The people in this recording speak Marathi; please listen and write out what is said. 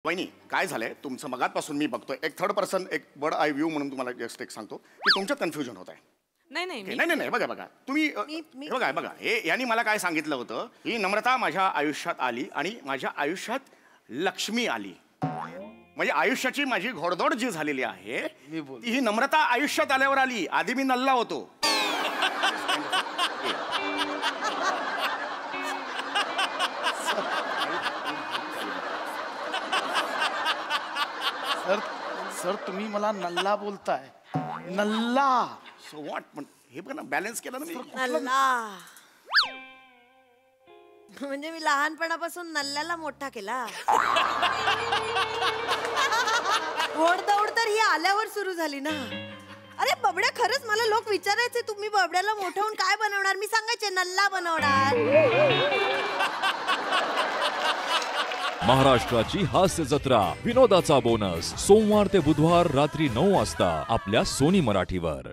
वहिनी काय झालंय तुमचं मगातपासून मी बघतोय एक थर्ड पर्सन एक बर्ड आय व्ह्यू म्हणून तुम्हाला जस्ट एक सांगतो की तुमच्यात कन्फ्युजन होत आहे. नाही नाही नाही नाही नाही बघा तुम्ही हे बघा बघा हे यांनी मला काय सांगितलं होतं ही नम्रता माझ्या आयुष्यात आली आणि माझ्या आयुष्यात लक्ष्मी आली. म्हणजे आयुष्याची माझी घोडदौड जी झालेली आहे ती ही नम्रता आयुष्यात आल्यावर आली. आधी मी नल्ला होतो. सर तुम्ही मला नल्ला बोलताय. नल्ला सो व्हॉट पण हे बघा ना बॅलन्स केलं ना मी. नल्ला म्हणजे मी लहानपणापासून नल्ल्याला मोठा केला. घोडदौड तर ही आल्यावर सुरू झाली ना. अरे बबड्या खरंच मला लोक विचारायचे तुम्ही बबड्याला मोठं होऊन काय बनवणार. मी सांगायचे नल्ला बनवणार. महाराष्ट्राची हास्य जत्रा विनोदाचा बोनस सोमवार ते बुधवार रात्री 9 वाजता आपल्या सोनी मराठीवर.